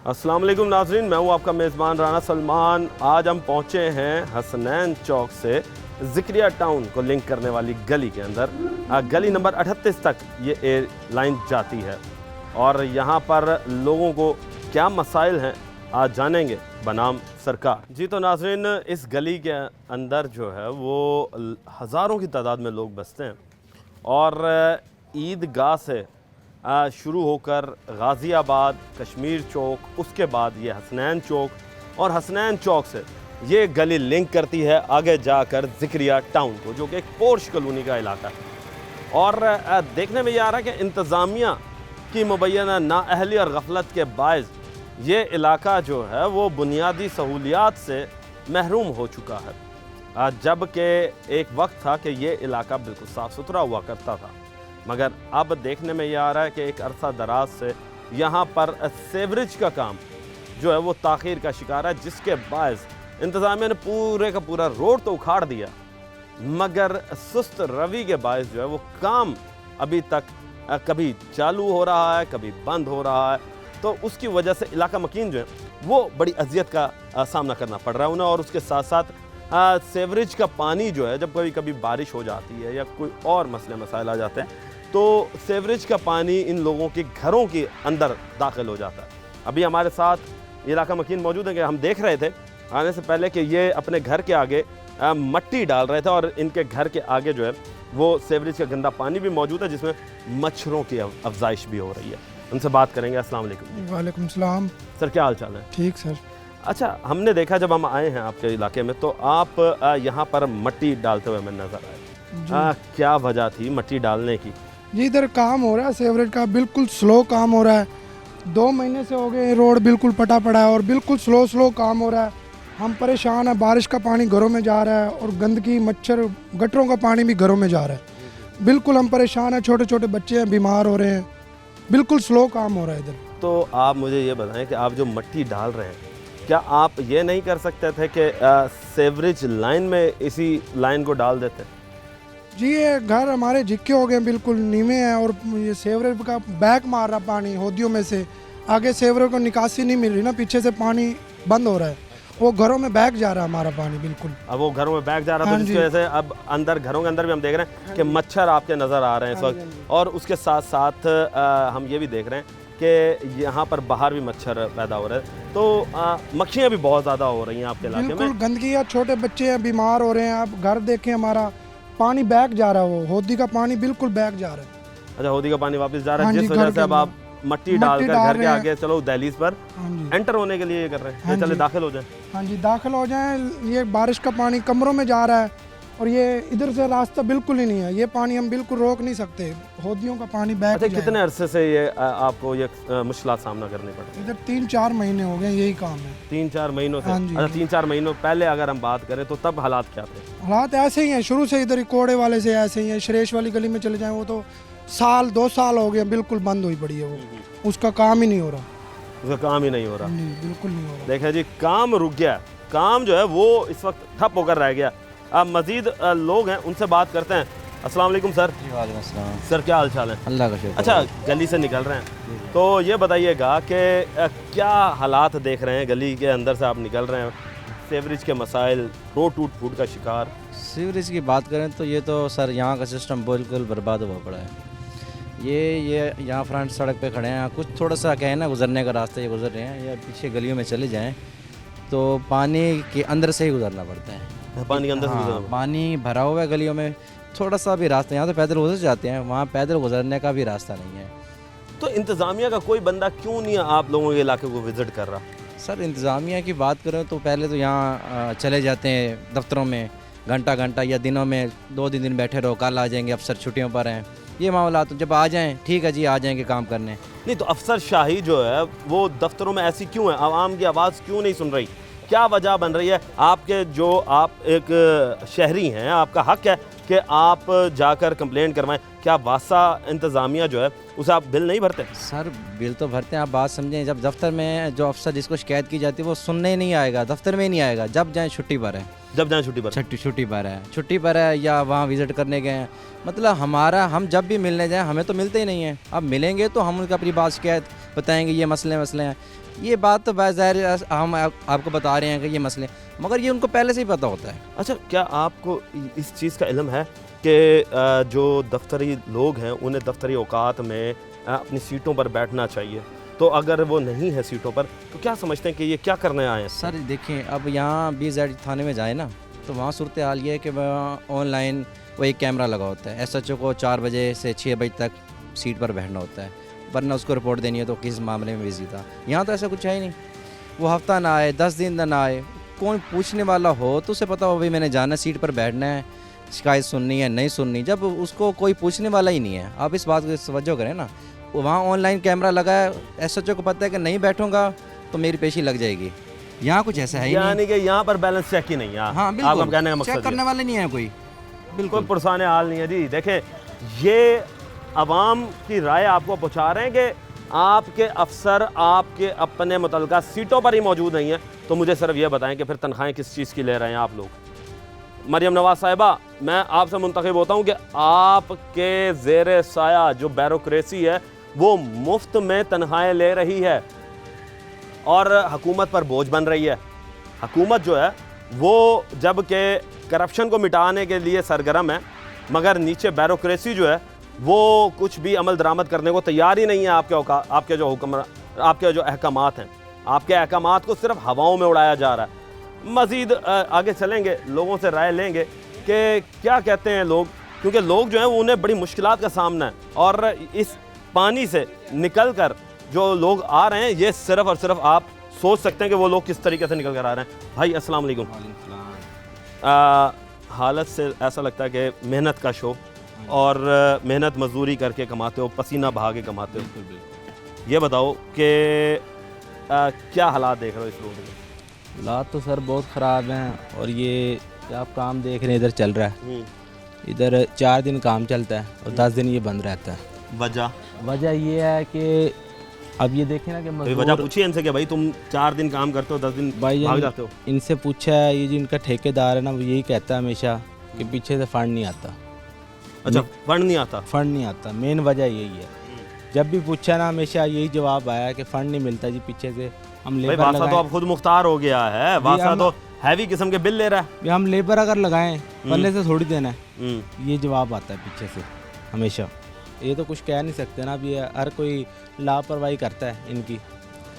अस्सलाम वालेकुम नाज़रीन, मैं हूँ आपका मेज़बान राना सलमान। आज हम पहुँचे हैं हसनैन चौक से ज़िक्रिया टाउन को लिंक करने वाली गली के अंदर। गली नंबर 38 तक ये लाइन जाती है और यहाँ पर लोगों को क्या मसाइल हैं आज जानेंगे बनाम सरकार। जी तो नाज़रीन, इस गली के अंदर जो है वो हज़ारों की तादाद में लोग बसते हैं और ईदगाह से शुरू होकर गाज़ियाबाद, कश्मीर चौक, उसके बाद ये हसनैन चौक और हसनैन चौक से ये गली लिंक करती है आगे जाकर ज़िक्रिया टाउन को, जो कि एक पोर्श कॉलोनी का इलाका है। और देखने में ये आ रहा है कि इंतज़ामिया की मुबैना नाअहली और गफलत के बायस ये इलाका जो है वो बुनियादी सहूलियात से महरूम हो चुका है, जबकि एक वक्त था कि ये इलाका बिल्कुल साफ़ सुथरा हुआ करता था। मगर अब देखने में ये आ रहा है कि एक अरसा दराज से यहाँ पर सेवरेज का काम जो है वो ताख़ीर का शिकार है, जिसके बायस इंतज़ामिया ने पूरे का पूरा रोड तो उखाड़ दिया, मगर सुस्त रवि के बायस जो है वो काम अभी तक कभी चालू हो रहा है, कभी बंद हो रहा है। तो उसकी वजह से इलाका मकीन जो है वो बड़ी अजियत का सामना करना पड़ रहा है उन्हें। और उसके साथ साथ सेवरेज का पानी जो है, जब कभी कभी बारिश हो जाती है या कोई और मसले मसाइल आ जाते हैं, तो सेवरेज का पानी इन लोगों के घरों के अंदर दाखिल हो जाता है। अभी हमारे साथ इलाका मकीन मौजूद है कि हम देख रहे थे आने से पहले कि ये अपने घर के आगे मट्टी डाल रहे थे और इनके घर के आगे जो है वो सेवरेज का गंदा पानी भी मौजूद है, जिसमें मच्छरों की अफजाइश भी हो रही है। उनसे बात करेंगे। अस्सलाम वालेकुम। वालेकुम सलाम। सर, क्या हाल चाल है? ठीक सर। अच्छा, हमने देखा जब हम आए हैं आपके इलाके में तो आप यहाँ पर मट्टी डालते हुए हमें नज़र आए। क्या वजह थी मट्टी डालने की? जी, इधर काम हो रहा है सेवरेज का, बिल्कुल स्लो काम हो रहा है। 2 महीने से हो गए, रोड बिल्कुल पटा पड़ा है और बिल्कुल स्लो काम हो रहा है। हम परेशान हैं, बारिश का पानी घरों में जा रहा है और गंदगी, मच्छर, गटरों का पानी भी घरों में जा रहा है। बिल्कुल हम परेशान हैं, छोटे छोटे बच्चे हैं, बीमार हो रहे हैं, बिल्कुल स्लो काम हो रहा है इधर। तो आप मुझे ये बताएं कि आप जो मट्टी डाल रहे हैं, क्या आप ये नहीं कर सकते थे कि सेवरेज लाइन में इसी लाइन को डाल देते? जी, ये घर हमारे झिक्के हो गए, बिल्कुल नीवे हैं और ये सेवरेज का बैक मार रहा पानी होदियों में से। आगे सेवरेज को निकासी नहीं मिल रही ना, पीछे से पानी बंद हो रहा है, वो घरों में बैक जा रहा है हमारा पानी बिल्कुल। अब वो घरों में बैक जा रहा है, तो जिसकी वजह से अब अंदर घरों के अंदर भी हम देख रहे हैं कि मच्छर आपके नज़र आ रहे हैं इस वक्त। और उसके साथ साथ हम ये भी देख रहे हैं कि यहाँ पर बाहर भी मच्छर पैदा हो रहे हैं, तो मक्खियाँ भी बहुत ज़्यादा हो रही हैं आपके इलाके में। बिल्कुल गंदगी है, छोटे बच्चे हैं, बीमार हो रहे हैं। आप घर देखें, हमारा पानी बैक जा रहा है, वो होदी का पानी बिल्कुल बैक जा रहा है। अच्छा, होदी का पानी वापस जा रहा है, जिस वजह से अब आप मट्टी डालकर घर के आगे चलो दहलीज पर एंटर होने के लिए ये कर रहे हैं। चले दाखिल हो जाए। हाँ जी, दाखिल हो जाएं। ये बारिश का पानी कमरों में जा रहा है और ये इधर से रास्ता बिल्कुल ही नहीं है, ये पानी हम बिल्कुल रोक नहीं सकते, होदियों का पानी बैक। अच्छा, कितने अरसे से ये आपको ये मुश्किल सामना करने पड़े? इधर 3-4 महीने हो गए यही काम है। 3-4 महीनों से? हाँ जी। अच्छा, 3-4 महीनों पहले अगर हम बात करें तो तब हालात क्या थे? हालात ऐसे ही हैं, शुरू से इधर कोड़े वाले से ऐसे ही हैं। श्रेष वाली गली में चले जाएं, वो तो 1-2 साल हो गए, बिल्कुल बंद हुई पड़ी है वो, उसका काम ही नहीं हो रहा। उसका काम ही नहीं हो रहा? नहीं, बिल्कुल नहीं हो रहा। देखिए जी, काम रुक गया, काम जो है वो इस वक्त ठप होकर रह गया। अब मजीद लोग हैं, उनसे बात करते हैं। अस्सलाम वालेकुम सर। जी वालेकुम अस्सलाम। सर, क्या हाल चाल है? अल्लाह का शुक्र। अच्छा, गली से निकल रहे हैं तो ये बताइएगा कि क्या हालात देख रहे हैं गली के अंदर से आप निकल रहे हैं? सेवरेज के मसाइल, रोड टूट फूट का शिकार। सीवरेज की बात करें तो ये तो सर यहाँ का सिस्टम बिल्कुल बर्बाद हुआ पड़ा है। ये यहाँ फ्रंट सड़क पे खड़े हैं, कुछ थोड़ा सा कहें ना गुजरने का रास्ता ये गुजर रहे हैं, या पीछे गलियों में चले जाएं तो पानी के अंदर से ही गुजरना पड़ता है। पानी के अंदर से हाँ, पानी भरा हुआ है गलियों में, थोड़ा सा भी रास्ता, यहाँ तो पैदल गुजर जाते हैं, वहाँ पैदल गुजरने का भी रास्ता नहीं है। तो इंतज़ामिया का कोई बंदा क्यों नहीं आप लोगों के इलाके को विज़िट कर रहा? सर, इंतज़ामिया की बात करें तो पहले तो यहाँ चले जाते हैं दफ्तरों में, घंटा या दिनों में 2-3 दिन बैठे रहो, कल आ जाएंगे, अफसर छुट्टियों पर हैं, ये मामला। तो जब आ जाएं, ठीक है जी, आ जाएंगे काम करने। नहीं तो अफसर शाही जो है वो दफ्तरों में ऐसी क्यों है? आवाम की आवाज़ क्यों नहीं सुन रही? क्या वजह बन रही है? आपके जो आप एक शहरी हैं, आपका हक है कि आप जाकर कंप्लेंट करवाएं। क्या वासा इंतज़ामिया जो है उसे आप बिल नहीं भरते? सर, बिल तो भरते हैं, आप बात समझें। जब दफ्तर में जो अफसर जिसको शिकायत की जाती है वो सुनने ही नहीं आएगा, दफ्तर में ही नहीं आएगा, जब जाएँ छुट्टी पर है, जब जाएँ छुट्टी पर, छुट्टी पर है या वहाँ विज़िट करने गए हैं। मतलब हम जब भी मिलने जाएँ हमें तो मिलते ही नहीं हैं। अब मिलेंगे तो हम उनका अपनी बात शिकायत बताएंगे, ये मसले हैं। ये बात तो ज़ाहिर है, हम आपको बता रहे हैं कि ये मसले, मगर ये उनको पहले से ही पता होता है। अच्छा, क्या आपको इस चीज़ का इल्म है कि जो दफ्तरी लोग हैं उन्हें दफ्तरी औकात में अपनी सीटों पर बैठना चाहिए, तो अगर वो नहीं है सीटों पर तो क्या समझते हैं कि ये क्या करने आए हैं? सर देखें, अब यहाँ BZ थाने में जाए ना तो वहाँ सूरत हाल ये है कि वहाँ ऑनलाइन वो एक कैमरा लगा होता है। SHO को 4 बजे से 6 बजे तक सीट पर बैठना होता है, वरना उसको रिपोर्ट देनी है तो किस मामले में बिजी था। यहाँ तो ऐसा कुछ है ही नहीं, वो हफ्ता ना आए 10 दिन ना आए, कौन पूछने वाला हो तो उसे पता हो भाई मैंने जाना सीट पर बैठना है, शिकायत सुननी है नहीं सुननी, जब उसको कोई पूछने वाला ही नहीं है। आप इस बात को तवज्जो करें ना, वहाँ ऑनलाइन कैमरा लगा है, SHO को पता है कि नहीं बैठूंगा तो मेरी पेशी लग जाएगी। यहाँ कुछ ऐसा है ही नहीं। यानी कि यहाँ पर बैलेंस चेक ही नहीं है। हाँ आपका बिल्कुल, कहने का चेक मकसद करने वाले नहीं है कोई, बिल्कुल पुरसाने हाल नहीं है जी। देखें, ये अवाम की राय आपको पहुँचा रहे हैं कि आपके अफसर आपके अपने मुतल्लिका सीटों पर ही मौजूद नहीं है, तो मुझे सिर्फ ये बताएं कि फिर तनख्वाहें किस चीज़ की ले रहे हैं आप लोग? मरियम नवाज साहिबा, मैं आपसे मुंतखब होता हूँ कि आपके ज़ेर साया जो ब्यूरोक्रेसी है वो मुफ्त में तनख्वाहें ले रही है और हुकूमत पर बोझ बन रही है। हुकूमत जो है वो जबकि करप्शन को मिटाने के लिए सरगर्म है, मगर नीचे ब्यूरोक्रेसी जो है वो कुछ भी अमल दरामद करने को तैयार ही नहीं है। आपके जो अहकामात हैं, आपके अहकामात को सिर्फ हवाओं में उड़ाया जा रहा है। मज़ीद आगे चलेंगे, लोगों से राय लेंगे कि क्या कहते हैं लोग, क्योंकि लोग जो हैं वो उन्हें बड़ी मुश्किलात का सामना है और इस पानी से निकल कर जो लोग आ रहे हैं ये सिर्फ और सिर्फ आप सोच सकते हैं कि वो लोग किस तरीके से निकल कर आ रहे हैं। भाई अस्सलाम वालेकुम। हालत से ऐसा लगता है कि मेहनत का शो और मेहनत मजदूरी करके कमाते हो, पसीना बहा के कमाते हो। ये बताओ कि क्या हालात देख रहे हो इस रोड में? हालात तो सर बहुत ख़राब हैं, और ये आप काम देख रहे हैं इधर चल रहा है, इधर 4 दिन काम चलता है और 10 दिन ये बंद रहता है। वजह ये है कि अब ये देखें ना कि तो वजह पूछिए इनसे कि भाई तुम 4 दिन काम करते हो 10 दिन भाग जाते हो। इनसे पूछा है, ये जिनका ठेकेदार है ना वो यही कहता है हमेशा कि पीछे से फंड नहीं आता। अच्छा, फंड नहीं आता। मेन वजह यही है, जब भी पूछा ना हमेशा यही जवाब आया कि फ़ंड नहीं मिलता जी, पीछे से हम लेबर वासा तो अब खुद मुख्तार हो गया है, वासा तो हैवी किस्म के बिल ले रहा है। हम लेबर अगर लगाएं पल्ले से थोड़ी देना है, ये जवाब आता है पीछे से हमेशा। ये तो कुछ कह नहीं सकते ना, अभी हर कोई लापरवाही करता है इनकी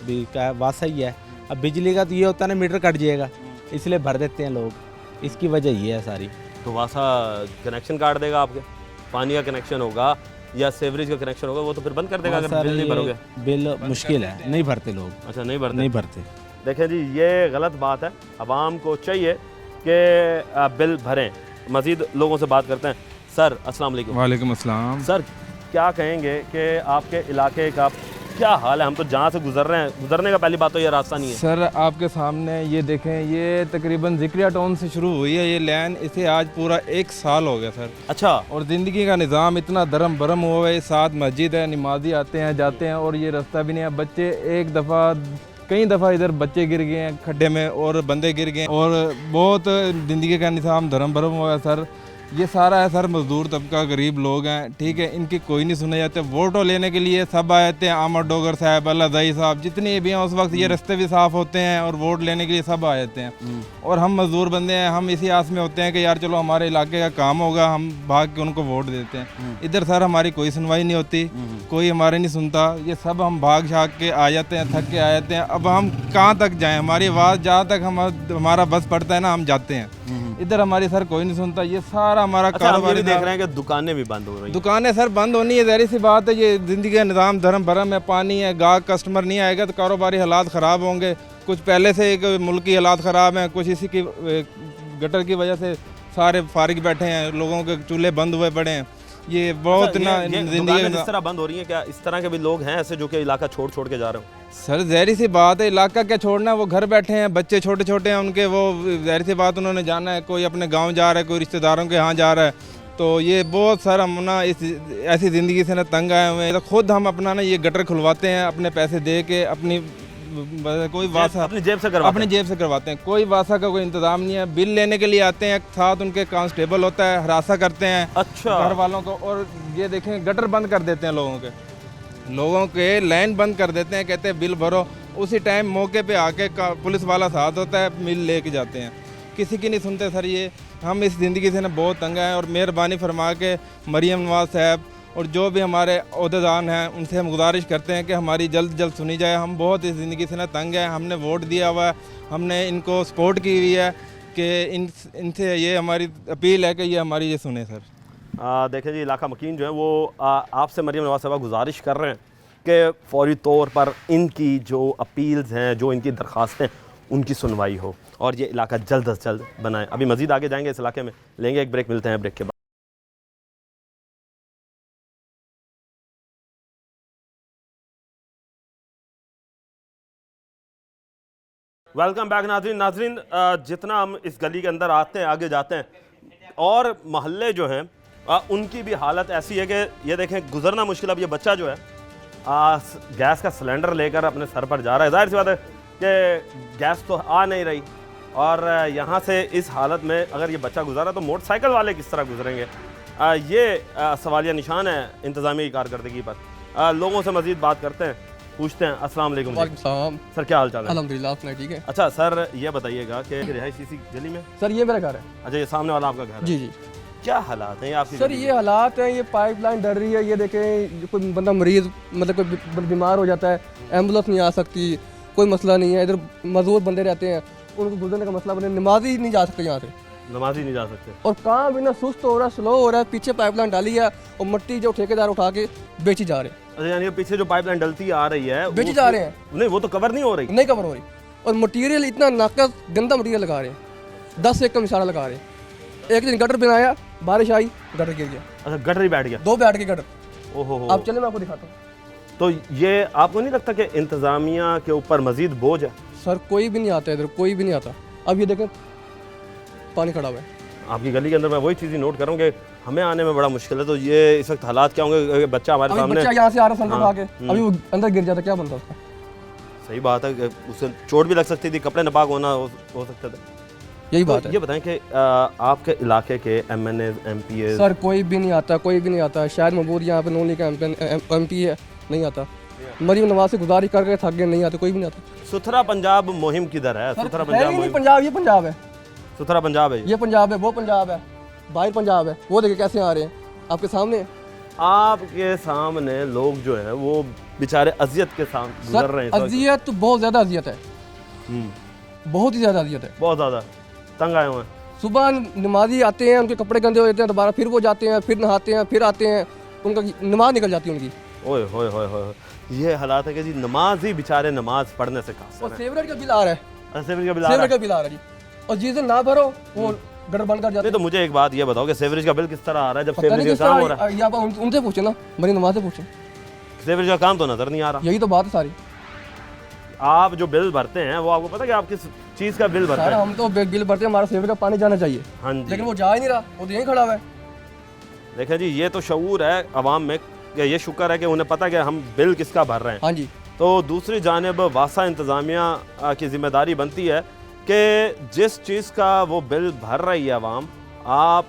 भी, क्या वासा ही है। अब बिजली का तो ये होता है ना मीटर कट जाएगा इसलिए भर देते हैं लोग, इसकी वजह ये है सारी। तो वासा कनेक्शन काट देगा आपके, पानी का कनेक्शन होगा या सेवरेज का कनेक्शन होगा वो तो फिर बंद कर देगा अगर बिल नहीं भरोगे। बिल मुश्किल है, नहीं भरते लोग। अच्छा, नहीं भरते। देखें जी, ये गलत बात है। आवाम को चाहिए कि बिल भरें। मज़ीद लोगों से बात करते हैं। सर अस्सलाम वालेकुम। वालेकुम अस्सलाम। सर क्या कहेंगे कि आपके इलाके का क्या हाल है? हम तो जहाँ से गुजर रहे हैं, गुजरने का पहली बात तो ये रास्ता नहीं है। सर आपके सामने ये देखें, ये तकरीबन ज़िक्रिया टाउन से शुरू हुई है ये लाइन, इसे आज पूरा 1 साल हो गया सर। अच्छा। और ज़िंदगी का निज़ाम इतना धर्म भरम हुआ है, साथ मस्जिद है, नमाजी आते हैं जाते हैं, और ये रास्ता भी नहीं है। बच्चे कई दफ़ा इधर बच्चे गिर गए हैं खड्डे में और बंदे गिर गए, और बहुत ज़िंदगी का निज़ाम धर्म भरम हुआ है सर। ये सारा है सर मजदूर तबका, गरीब लोग हैं, ठीक है, इनकी कोई नहीं सुने जाते। वोटों लेने के लिए सब आए थे, आमद डोगर साहब, अल्लाह दाई साहब, जितने भी हैं उस वक्त ये रास्ते भी साफ़ होते हैं और वोट लेने के लिए सब आ जाते हैं। और हम मजदूर बंदे हैं, हम इसी आस में होते हैं कि यार चलो हमारे इलाके का काम होगा, हम भाग के उनको वोट देते हैं। इधर सर हमारी कोई सुनवाई नहीं होती, कोई हमारे नहीं सुनता, ये सब हम भाग शाग के आ जाते हैं, थक के आ जाते हैं। अब हम कहाँ तक जाएँ, हमारी आवाज़ जहाँ तक हमारा बस पड़ता है ना हम जाते हैं। इधर हमारी सर कोई नहीं सुनता। ये सारा हमारा कारोबार देख रहे हैं कि दुकानें भी बंद हो रही हैं। दुकानें सर बंद होनी है, ज़ाहिर सी बात है, ये ज़िंदगी का निज़ाम धर्म भरम है, पानी है, गाहक कस्टमर नहीं आएगा तो कारोबारी हालात ख़राब होंगे। कुछ पहले से एक मुल्क की हालात ख़राब हैं, कुछ इसी की गटर की वजह से सारे फारिग बैठे हैं, लोगों के चूल्हे बंद हुए पड़े हैं। ये बहुत ना जिंदगी इस तरह बंद हो रही है। क्या इस तरह के भी लोग हैं ऐसे जो कि इलाका छोड़ के जा रहे हो? सर ज़ाहिर सी बात है, इलाका क्या छोड़ना है, वो घर बैठे हैं, बच्चे छोटे छोटे हैं उनके, वो ज़ाहिर सी बात उन्होंने जाना है, कोई अपने गांव जा रहा है, कोई रिश्तेदारों के यहाँ जा रहा है। तो ये बहुत सारा हम ना इस ऐसी ज़िंदगी से ना तंग आए हुए हैं। तो खुद हम अपना ना ये गटर खुलवाते हैं अपने पैसे दे के, अपनी कोई वासा अपनी जेब से करवाते हैं। कोई वासा का कोई इंतज़ाम नहीं है। बिल लेने के लिए आते हैं, साथ उनके कांस्टेबल होता है, हरासा करते हैं अच्छा घर वालों को। और ये देखें गटर बंद कर देते हैं लोगों के लाइन बंद कर देते हैं, कहते हैं बिल भरो, उसी टाइम मौके पे आके पुलिस वाला साथ होता है, मिल लेके जाते हैं। किसी की नहीं सुनते सर। ये हम इस ज़िंदगी से ना बहुत तंग हैं और मेहरबानी फरमा के मरीम नवाज़ साहब और जो भी हमारे अहदेदार हैं उनसे हम गुजारिश करते हैं कि हमारी जल्द जल्द सुनी जाए। हम बहुत इस ज़िंदगी से ना तंग हैं। हमने वोट दिया हुआ है, हमने इनको सपोर्ट की हुई है कि इनसे ये हमारी अपील है कि ये हमारी ये सुने सर। देखें जी, इलाका मकीन जो है वो आपसे मरीम नवाज़ साहब गुजारिश कर रहे हैं कि फ़ौरी तौर पर इनकी जो अपील्स हैं, जो इनकी दरख्वास्तें, उनकी सुनवाई हो और ये इलाका जल्द अज जल्द बनाएं। अभी मज़ीद आगे जाएंगे इस इलाके में, लेंगे एक ब्रेक, मिलते हैं ब्रेक के बाद। वेलकम बैक नाज़रीन। जितना हम इस गली के अंदर आते हैं, आगे जाते हैं, और मोहल्ले जो हैं उनकी भी हालत ऐसी है कि ये देखें, गुजरना मुश्किल। अब ये बच्चा जो है गैस का सिलेंडर लेकर अपने सर पर जा रहा है। जाहिर सी बात है कि गैस तो आ नहीं रही, और यहाँ से इस हालत में अगर ये बच्चा गुजारा तो मोटरसाइकिल वाले किस तरह गुजरेंगे, ये सवालिया निशान है इंतज़ामी कारकर्दगी पर। लोगों से मज़ीद बात करते हैं, पूछते हैं। अस्सलाम वालेकुम सलाम सर, क्या हाल चाल है? अल्हम्दुलिल्लाह, अपना ठीक है। अच्छा सर, ये बताइएगा कि रिहायश इसी गली में? सर ये मेरा घर है। अच्छा, ये सामने वाला आपका घर है? जी जी क्या हालात हैं आपकी? सर ये हालात हैं, ये पाइपलाइन डर रही है। ये देखें, कोई बंदा मरीज़ मतलब कोई बीमार हो जाता है, एम्बुलेंस नहीं आ सकती, कोई मसला नहीं है। इधर मजदूर बंदे रहते हैं, उनको गुजरने का मसला बने, नमाजी नहीं जा सकते यहाँ से, नमाजी नहीं जा सकते। और काम भी ना सुस्त हो रहा है, स्लो हो रहा है। पीछे पाइपलाइन डाली है और मिट्टी जो ठेकेदार उठा के बेची जा रहे हैं। अच्छा, यानी पीछे जो पाइपलाइन डलती आ रही है बेची जा रहे हैं? नहीं, वो तो कवर नहीं हो रही। नहीं कवर हो रही, और मटीरियल इतना नाकस गंदा मटीरियल लगा रहे हैं, 10 एक का इशारा लगा रहे हैं। एक दिन गटर बनाया, बारिश आई, गटर गिर गया। अच्छा, गटर ही बैठ गया? 2 बैठ के गटर। ओहो, आप चले, मैं आपको दिखाता हूँ। तो ये आपको नहीं लगता कि इंतज़ामिया के ऊपर मजीद बोझ है? सर कोई भी नहीं आता इधर, कोई भी नहीं आता। अब ये देखें, पानी खड़ा हुआ है आपकी गली के अंदर। मैं वही चीज़ ही नोट करूँ कि हमें आने में बड़ा मुश्किल है। तो ये इस वक्त हालात क्या होंगे? बच्चा हमारे अभी सामने, बच्चा यहाँ से आ रहा संकट हाँ, आके, अभी वो अंदर गिर जाता, क्या बनता उसका? सही बात है कि उसे चोट भी लग सकती थी, कपड़े नापाक होना हो सकता था। यही तो बात है। ये बताएं कि आपके इलाके के MNA MP सर कोई भी नहीं आता, कोई भी नहीं आता। शायद महबूब यहाँ पे नोनी का MP है, नहीं आता। मरीम नवाज से गुजारिश करके थक गए, नहीं आते, कोई भी नहीं आता। सुथरा पंजाब मुहिम किधर है? सुथरा पंजाब मुहिम? पंजाब, ये पंजाब है। सुथरा पंजाब है ये पंजाब है, वो पंजाब है, बाहर पंजाब है। वो देखिए कैसे आ रहे हैं, आपके सामने। आपके सामने लोग जो हैं वो बेचारे अजियत के साथ गुजर रहे हैं। अजियत तो बहुत ज़्यादा अजियत है, बहुत ही ज़्यादा अजियत है, बहुत ज़्यादा तंग आए हुए हैं। सुबह नमाजी आते हैं, उनके कपड़े गंदे हो जाते हैं, दोबारा फिर वो जाते हैं, फिर नहाते हैं, फिर आते हैं, उनका नमाज निकल जाती है उनकी। ओए होए होए होए, ये हालात है कि जी नमाज ही बेचारे नमाज पढ़ने से कासिर और हैं। सेवरेट का बिल आ रहा है, सेवरेज का बिल आ रहा सेवरेट है? का बिल आ रहा है जी। और जिस दिन ना भरो वो गटर बंद कर जाते नहीं, तो मुझे एक बात ये बताओ कि सेवरेज का बिल किस तरह आ रहा है जब पता नहीं सेवरेज किस का काम हो रहा तरह। यहाँ पर उनसे पूछे ना, मेरी नमाज से पूछे, है? सेवरेज का काम तो नजर नहीं आ रहा। यही तो बात है सारी। आप जो बिल भरते हैं वो आपको पता है कि आप किस चीज़ का बिल भरते सर हैं? हम तो बिल भरते हैं, हमारा सेवरेट का पानी जाना चाहिए, हाँ जी, लेकिन वो जा ही नहीं रहा, वो तो यहीं खड़ा हुआ है। देखें जी, ये तो शऊर है अवाम में कि ये शुक्र है कि उन्हें पता है कि हम बिल किसका भर रहे हैं। हाँ जी। तो दूसरी जानिब वासा इंतज़ामिया की ज़िम्मेदारी बनती है कि जिस चीज़ का वो बिल भर रही है आवाम, आप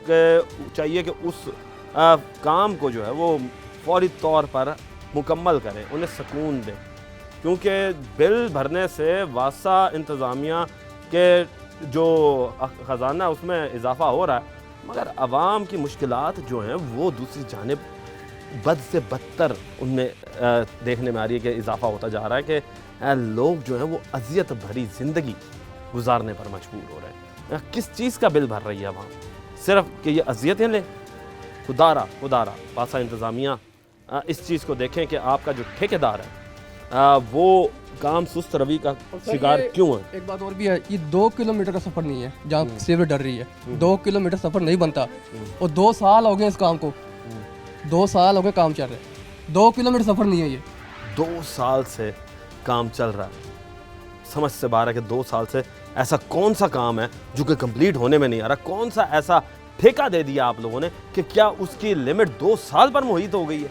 चाहिए कि उस काम को जो है वो फौरी तौर पर मुकम्मल करें, उन्हें सुकून दें, क्योंकि बिल भरने से वासा इंतज़ामिया के जो ख़जाना उसमें इजाफ़ा हो रहा है, मगर आवाम की मुश्किलात जो हैं वो दूसरी जानिब बद से बदतर उनमें देखने में आ रही है कि इजाफा होता जा रहा है कि लोग जो हैं वो अजियत भरी ज़िंदगी गुजारने पर मजबूर हो रहे हैं। किस चीज़ का बिल भर रही है वहाँ? सिर्फ कि ये अजियतें लें? खुदारा वासा इंतज़ामिया इस चीज़ को देखें कि आपका जो ठेकेदार है वो काम सुस्त रवि का शिकार क्यों है? एक बात और भी है, ये 2 किलोमीटर का सफ़र नहीं है जहाँ सेवरेट डर रही है। 2 किलोमीटर सफ़र नहीं बनता, और 2 साल हो गए इस काम को, 2 साल हो गए काम चल रहे हैं। 2 किलोमीटर सफ़र नहीं है ये। 2 साल से काम चल रहा है। समझ से बाहर है कि 2 साल से ऐसा कौन सा काम है जो कि कंप्लीट होने में नहीं आ रहा? कौन सा ऐसा ठेका दे दिया आप लोगों ने कि क्या उसकी लिमिट 2 साल पर मुहित हो गई है?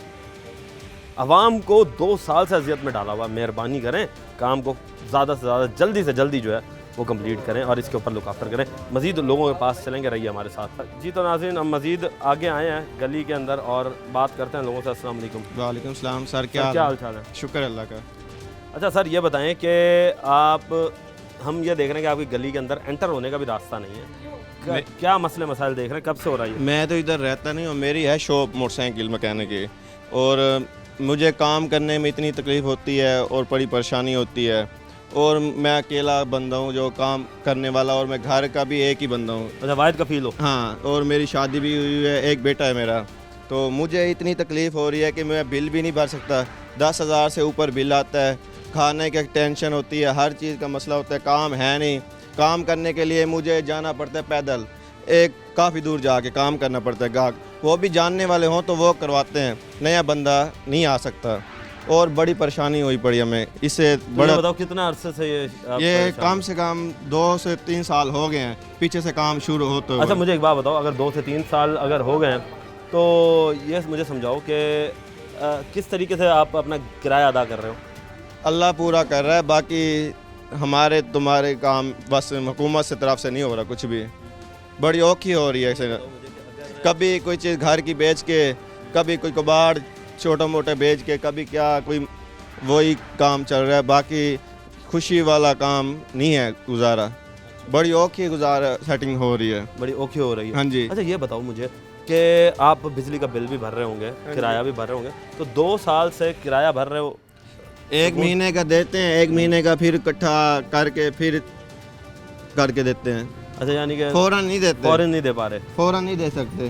आवाम को 2 साल से अजियत में डाला हुआ। मेहरबानी करें, काम को ज़्यादा से ज़्यादा जल्दी से जल्दी जो है वो कंप्लीट करें और इसके ऊपर लुक आफ्टर करें। मज़ीद लोगों के पास चलेंगे, रहिए हमारे साथ। जी तो नाज़रीन, हम मज़ीद आगे आए हैं गली के अंदर और बात करते हैं लोगों से। अस्सलाम वालेकुम। वालेकुम सलाम सर, क्या हाल चाल है? शुक्र अल्लाह का। अच्छा सर, ये बताएं कि हम ये देख रहे हैं कि आपकी गली के अंदर एंटर होने का भी रास्ता नहीं है, क्या मसले मसाइल देख रहे हैं, कब से हो रहा है ये? मैं तो इधर रहता नहीं हूँ, मेरी है शॉप मोटरसाइकिल मैकेनिक की, और मुझे काम करने में इतनी तकलीफ़ होती है और बड़ी परेशानी होती है, और मैं अकेला बंदा हूँ जो काम करने वाला, और मैं घर का भी एक ही बंदा हूँ। अच्छा, वाहिद कफील हो? हाँ, और मेरी शादी भी हुई है, एक बेटा है मेरा। तो मुझे इतनी तकलीफ़ हो रही है कि मैं बिल भी नहीं भर सकता, 10,000 से ऊपर बिल आता है, खाने की टेंशन होती है, हर चीज़ का मसला होता है, काम है नहीं। काम करने के लिए मुझे जाना पड़ता है पैदल, एक काफ़ी दूर जाके काम करना पड़ता है। गाहक वो भी जानने वाले हों तो वो करवाते हैं, नया बंदा नहीं आ सकता, और बड़ी परेशानी हुई पड़ी हमें इससे। तो बड़ा ये बताओ कितना अरसे से ये आप ये परेशान कम हो? से कम 2 से 3 साल हो गए हैं पीछे से काम शुरू होते हुए। अच्छा, मुझे एक बात बताओ, अगर 2 से 3 साल अगर हो गए हैं तो ये मुझे समझाओ कि किस तरीके से आप अपना किराया अदा कर रहे हो? अल्लाह पूरा कर रहा है, बाकी हमारे तुम्हारे काम बस हुकूमत से तरफ से नहीं हो रहा कुछ भी, बड़ी औखी हो रही है ऐसे। कभी कोई चीज़ घर की बेच के, कभी कोई कबाड़ छोटा मोटा बेच के, कभी क्या कोई वही काम चल रहा है, बाकी खुशी वाला काम नहीं है गुजारा, बड़ी औखी गुजारा सेटिंग हो रही है। बड़ी औखी हो रही है। हाँ जी। अच्छा, ये बताओ मुझे कि आप बिजली का बिल भी भर रहे होंगे, किराया भी भर रहे होंगे, तो 2 साल से किराया भर रहे हो? एक महीने का देते हैं, एक महीने का फिर इकट्ठा करके फिर करके देते हैं। अच्छा, यानी कि फ़ौरन नहीं देते, फौरन नहीं दे पा रहे। फ़ौरन नहीं दे सकते।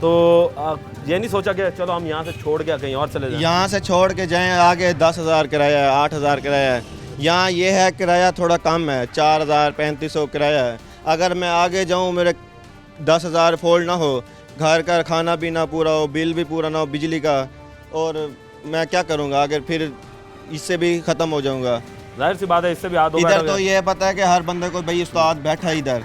तो आप ये नहीं सोचा कि चलो हम यहाँ से छोड़ के कहीं और चले जाएं? यहाँ से छोड़ के जाएं, आगे 10,000 किराया है, 8,000 किराया है। यहाँ ये है किराया थोड़ा कम है, 4,000 3500 किराया है। अगर मैं आगे जाऊँ, मेरे 10,000 फोल्ड ना हो, घर का खाना पीना पूरा हो, बिल भी पूरा ना हो बिजली का, और मैं क्या करूँगा आगे? फिर इससे भी ख़त्म हो जाऊँगा। जाहिर सी बात है, इससे भी आदत हो इधर तो ये पता है कि हर बंदे को भाई उस्ताद बैठा है इधर,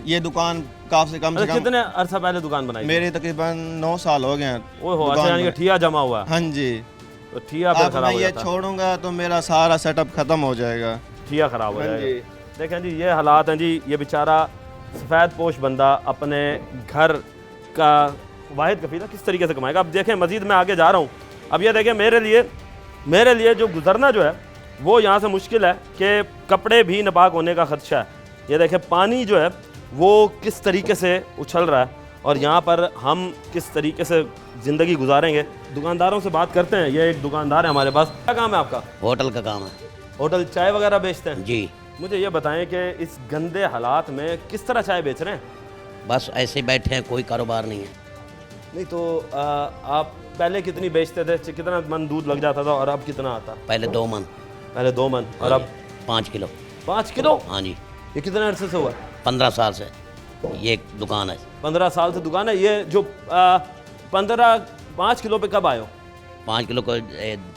ये दुकान काफ़ी कम से अच्छा, कम कितने अरसा पहले दुकान बनाई? मेरी तकरीबन 9 साल हो गए हैं। ओहो, अच्छा, यानी कि ठिया जमा हुआ है। हाँ जी। तो ठिया फिर अब खराब मैं हो ये जाता है। छोड़ूंगा तो मेरा सारा सेटअप ख़त्म हो जाएगा। ठिया खराब हो हाँ जाएगा। जी। देखें जी, ये हालात हैं जी। ये बेचारा सफ़ेद पोश बंदा अपने घर का वाहिद कफीला किस तरीके से कमाएगा? अब देखें, मज़ीद मैं आगे जा रहा हूँ। अब ये देखें, मेरे लिए जो गुजरना जो है वो यहाँ से मुश्किल है कि कपड़े भी नापाक होने का ख़दशा है। ये देखें, पानी जो है वो किस तरीके से उछल रहा है, और यहाँ पर हम किस तरीके से ज़िंदगी गुजारेंगे। दुकानदारों से बात करते हैं। ये एक दुकानदार है हमारे पास। क्या काम है आपका? होटल का काम है होटल चाय वगैरह बेचते हैं? जी। मुझे ये बताएं कि इस गंदे हालात में किस तरह चाय बेच रहे हैं? बस ऐसे ही बैठे हैं, कोई कारोबार नहीं है। नहीं तो आप पहले कितनी बेचते थे? कितना मन दूध लग जाता था और अब कितना आता? पहले 2 मन, पहले 2 मन और अब 5 किलो। 5 किलो? हाँ जी। ये कितने अरसे से हुआ? 15 साल से ये एक दुकान है। 15 साल से दुकान है। ये जो 5 किलो पे कब आए हो? 5 किलो को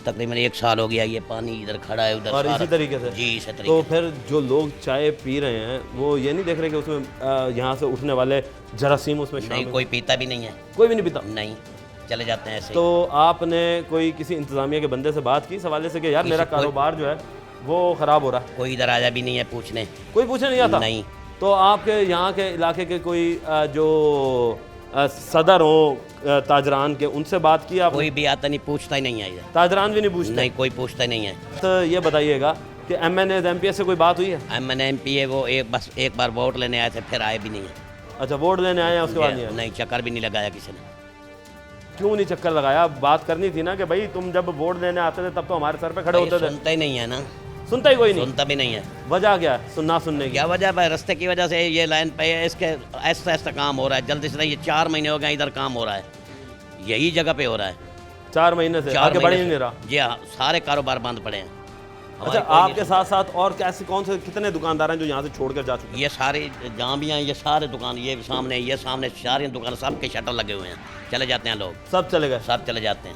तकरीबन 1 साल हो गया। ये पानी इधर खड़ा है, उधर और सारा- इसी तरीके से? जी, इसी तो तरीके फिर जो लोग चाय पी रहे हैं वो ये नहीं देख रहे कि उसमें यहाँ से उठने वाले जरासीम उसमें नहीं, शामिल? कोई पीता भी नहीं है। कोई भी नहीं पीता? नहीं, चले जाते हैं ऐसे ही। तो आपने कोई किसी इंतजामिया के बंदे से बात की इस हवाले से कि यार मेरा कारोबार जो है वो ख़राब हो रहा है? कोई इधर आया भी नहीं है पूछने। कोई पूछने नहीं आता? नहीं। तो आपके यहाँ के इलाके के कोई जो सदर हो ताजरान के, उनसे बात की आपने? कोई भी आता नहीं, पूछता ही नहीं है इधर। ताजरान भी नहीं पूछते? नहीं, कोई पूछता ही नहीं है। तो ये बताइएगा कि MNA MPS से कोई बात हुई है? MNMP है वो, बस एक बार वोट लेने आए थे, फिर आए भी नहीं है। अच्छा, वोट लेने आए हैं उसके बाद नहीं आए? नहीं, चक्कर भी नहीं लगाया किसी ने। क्यों नहीं चक्कर लगाया? बात करनी थी ना कि भाई तुम जब वोट लेने आते थे तब तो हमारे सर पे खड़े होते थे। सुनता ही नहीं है ना। सुनता ही कोई नहीं? सुनता भी नहीं है। वजह क्या है सुनना सुनने की? क्या वजह है? रास्ते की वजह से ये लाइन पे है, इसके ऐसा ऐसा काम हो रहा है जल्दी से। नहीं, ये 4 महीने हो गए इधर काम हो रहा है, यही जगह पे हो रहा है। 4 महीने से 4 आगे बढ़ ही महीने नहीं से। रहा? जी हाँ, सारे कारोबार बंद पड़े हैं। अच्छा, आपके साथ साथ और कैसे कौन से कितने दुकानदार हैं जो यहाँ से छोड़ कर जा चुके हैं? ये सारे जहाँ भी हैं, ये सारे दुकान, ये सामने सारी दुकान, सबके शटर लगे हुए हैं। चले जाते हैं लोग, सब चले गए? सब चले जाते हैं।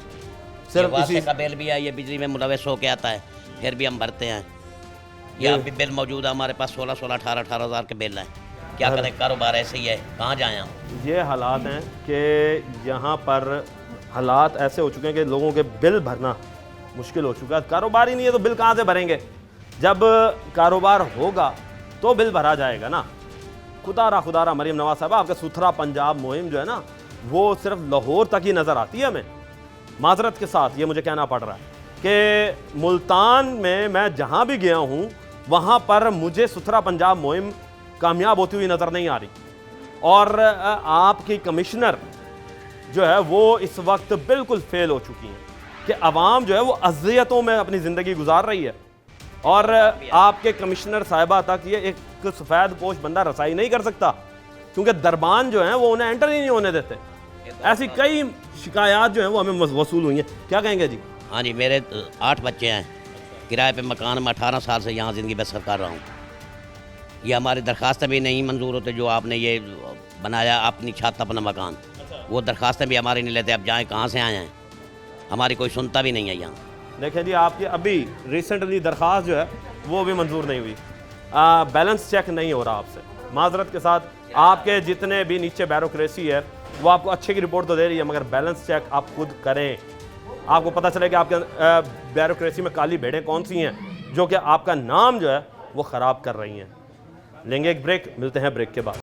सिर्फ ये इसी वास्ते का बिल भी है, ये बिजली में मुलविस होके आता है, फिर भी हम भरते हैं। ये अभी बिल मौजूद है हमारे पास, 16 18 हज़ार के बिल हैं। क्या करें, कारोबार ऐसे ही है, कहाँ जाएं हम? ये हालात हैं कि यहाँ पर हालात ऐसे हो चुके हैं कि लोगों के बिल भरना मुश्किल हो चुका है। कारोबार ही नहीं है तो बिल कहाँ से भरेंगे? जब कारोबार होगा तो बिल भरा जाएगा ना। खुदारा मरीम नवाज साहब, आपका सुथरा पंजाब मुहिम जो है ना, वो सिर्फ लाहौर तक ही नज़र आती है हमें। माजरत के साथ ये मुझे कहना पड़ रहा है, कि मुल्तान में मैं जहां भी गया हूं वहां पर मुझे सुथरा पंजाब मुहिम कामयाब होती हुई नज़र नहीं आ रही। और आपकी कमिश्नर जो है वो इस वक्त बिल्कुल फेल हो चुकी हैं कि अवाम जो है वो अज़ियतों में अपनी ज़िंदगी गुजार रही है और आपके कमिश्नर साहिबा तक ये एक सफ़ेद पोश बंदा रसाई नहीं कर सकता क्योंकि दरबान जो हैं वो उन्हें एंटर ही नहीं होने देते। ऐसी कई शिकायत जो हैं वो हमें वसूल हुई हैं। क्या कहेंगे जी? हाँ जी, मेरे 8 बच्चे हैं, किराए पे मकान में 18 साल से यहाँ ज़िंदगी बसर कर रहा हूँ। ये हमारी दरख्वास्तें भी नहीं मंजूर होते, जो आपने ये बनाया अपनी छत अपना मकान, वो दरख्वास्तें भी हमारी नहीं लेते। अब जाएँ कहाँ से आए हैं, हमारी कोई सुनता भी नहीं है यहाँ। देखें जी, आपकी अभी रिसेंटली दरख्वास्त जो है वो भी मंजूर नहीं हुई, बैलेंस चेक नहीं हो रहा आपसे। माजरत के साथ आपके जितने भी नीचे ब्यूरोक्रेसी है वो आपको अच्छे की रिपोर्ट तो दे रही है, मगर बैलेंस चेक आप खुद करें, आपको पता चले कि आपके ब्यूरोक्रेसी में काली भेड़ें कौन सी हैं जो कि आपका नाम जो है वो ख़राब कर रही हैं। लेंगे एक ब्रेक, मिलते हैं ब्रेक के बाद।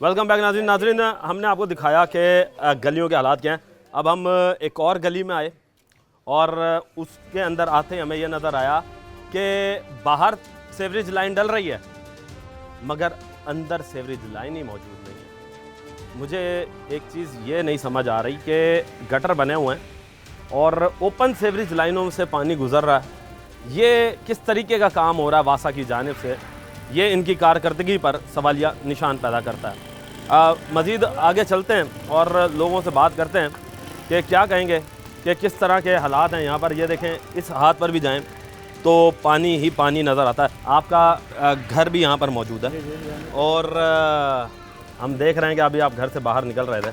वेलकम बैक नाज़रीन, हमने आपको दिखाया कि गलियों के हालात क्या हैं। अब हम एक और गली में आए और उसके अंदर आते ही हमें यह नज़र आया कि बाहर सीवरेज लाइन डल रही है मगर अंदर सीवरेज लाइन ही मौजूद नहीं है। मुझे एक चीज़ ये नहीं समझ आ रही कि गटर बने हुए हैं और ओपन सीवरेज लाइनों से पानी गुजर रहा है, ये किस तरीके का काम हो रहा है वासा की जानिब से, ये इनकी कारकर्दगी पर सवालिया निशान पैदा करता है। मज़ीद आगे चलते हैं और लोगों से बात करते हैं कि क्या कहेंगे कि किस तरह के हालात हैं यहाँ पर। ये देखें, इस हाथ पर भी जाएं तो पानी ही पानी नज़र आता है। आपका घर भी यहाँ पर मौजूद है और हम देख रहे हैं कि अभी आप घर से बाहर निकल रहे थे,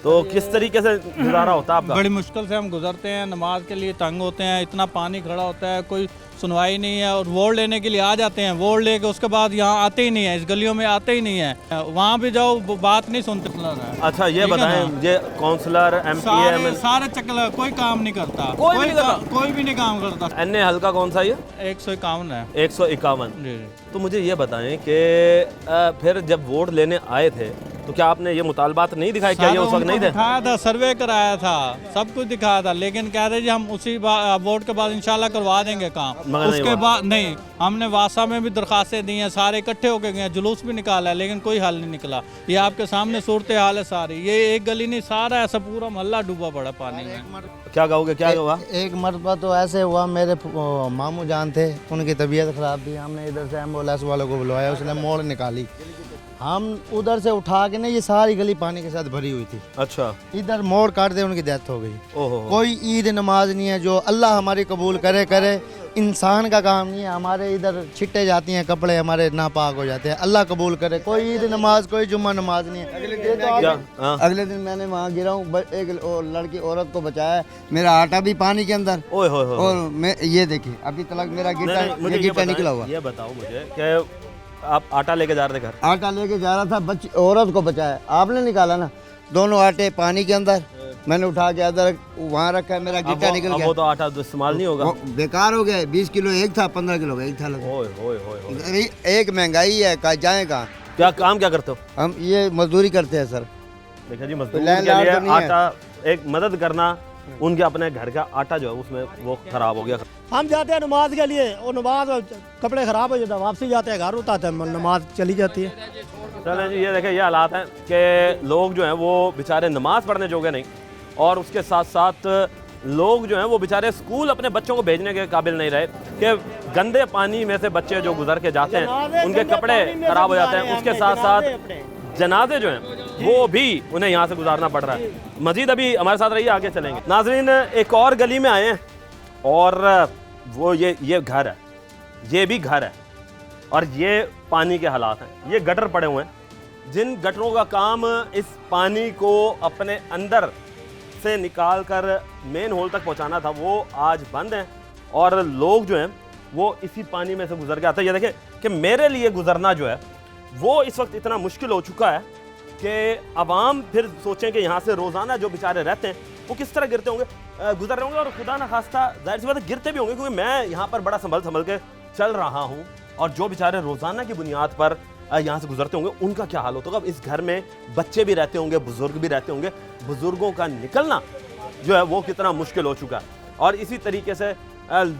तो किस तरीके से गुजारा होता है आपका? बड़ी मुश्किल से हम गुजरते हैं, नमाज के लिए तंग होते हैं, इतना पानी खड़ा होता है, कोई सुनवाई नहीं है। और वोट लेने के लिए आ जाते हैं, वोट लेके उसके बाद यहाँ आते ही नहीं है, इस गलियों में आते ही नहीं है, वहाँ भी जाओ बात नहीं सुनते। अच्छा ये बताएं, ये काउंसलर MP सारे चक्कर, कोई काम नहीं करता, कोई भी नहीं काम करता। एनए हल्का कौन सा ये? 151 है। 151। तो मुझे ये बताएं कि फिर जब वोट लेने आए थे तो क्या आपने ये मुतालबात नहीं दिखाया? क्या ये उस वक्त नहीं थे? दिखाया था, सर्वे कराया था, सब कुछ दिखाया था, लेकिन कह रहे जी हम उसी वोट के बाद इंशाल्लाह करवा देंगे काम। उसके बाद नहीं, हमने वासा में भी दरखास्तें दी हैं, सारे इकट्ठे होके गए, जुलूस भी निकाला है, लेकिन कोई हल नहीं निकला। ये आपके सामने सूरत हाल है सारी, ये एक गली नहीं, सारा ऐसा पूरा मोहल्ला डूबा पड़ा पानी में। क्या कहोगे, क्या हुआ? एक मरतबा तो ऐसे हुआ, मेरे मामू जान थे, उनकी तबीयत ख़राब थी, हमने इधर से एम्बुलेंस वालों को बुलवाया, उसने मोड़ निकाली, हम उधर से उठा के ना, ये सारी गली पानी के साथ भरी हुई थी। अच्छा, इधर मोड़ काट दे, उनकी डेथ हो गई। ओहो। कोई ईद नमाज नहीं है जो अल्लाह हमारी कबूल करे करे, इंसान का काम नहीं है। हमारे इधर छिट्टे जाती हैं, कपड़े हमारे नापाक हो जाते हैं, अल्लाह कबूल करे। कोई ईद नमाज, कोई जुम्मा नमाज नहीं है। अगले दिन मैंने वहाँ गिरा हूँ, एक लड़की औरत को बचाया, मेरा आटा भी पानी के अंदर, और मैं ये देखिए अभी तक मेरा गिट्टा निकला हुआ। ये बताओ मुझे कि आप आटा लेके जा रहे थे घर? आटा लेके जा रहा था, बच्ची औरत को बचाया, आपने निकाला ना, दोनों आटे पानी के अंदर, मैंने उठा के अंदर वहाँ रखा है, मेरा गिट्टा निकल गया। वो तो आटा इस्तेमाल नहीं होगा, बेकार हो गया। 20 किलो एक था, 15 किलो एक था। एक महंगाई है, कहा जाए कहाँ। क्या काम क्या करते हो? हम ये मजदूरी करते हैं सर। देखा जी, मजदूरी के लिए आटा, एक मदद करना, उनके अपने घर का आटा जो है उसमें वो खराब हो गया। हम जाते हैं नमाज के लिए, और नमाज कपड़े ख़राब हो जाते हैं, वापसी जाते हैं घर, उतारते हैं, नमाज चली जाती है। चलें जी, ये देखें, ये हालात हैं कि लोग जो हैं वो बेचारे नमाज पढ़ने जोगे नहीं, और उसके साथ साथ लोग जो हैं वो बेचारे स्कूल अपने बच्चों को भेजने के काबिल नहीं रहे कि गंदे पानी में से बच्चे जो गुजर के जाते हैं उनके कपड़े ख़राब हो जाते हैं। उसके साथ साथ जनाजे जो हैं वो भी उन्हें यहाँ से गुजारना पड़ रहा है। मजीद अभी हमारे साथ रहिए, आगे चलेंगे। नाजरीन, एक और गली में आए हैं और वो ये घर है, ये भी घर है और ये पानी के हालात हैं। ये गटर पड़े हुए हैं, जिन गटरों का काम इस पानी को अपने अंदर से निकाल कर मेन होल तक पहुंचाना था, वो आज बंद हैं और लोग जो हैं वो इसी पानी में से गुजर के आते हैं। ये देखें कि मेरे लिए गुजरना जो है वो इस वक्त इतना मुश्किल हो चुका है कि अवाम फिर सोचें कि यहाँ से रोज़ाना जो बेचारे रहते हैं वो किस तरह गिरते होंगे, गुजर रहे होंगे, और खुदा ना खास्ता जाहिर सी बात है गिरते भी होंगे, क्योंकि मैं यहाँ पर बड़ा संभल के चल रहा हूँ और जो बेचारे रोज़ाना की बुनियाद पर यहाँ से गुजरते होंगे, उनका क्या हाल होता होगा। अब इस घर में बच्चे भी रहते होंगे, बुजुर्ग भी रहते होंगे, बुजुर्गों का निकलना जो है वो कितना मुश्किल हो चुका है। और इसी तरीके से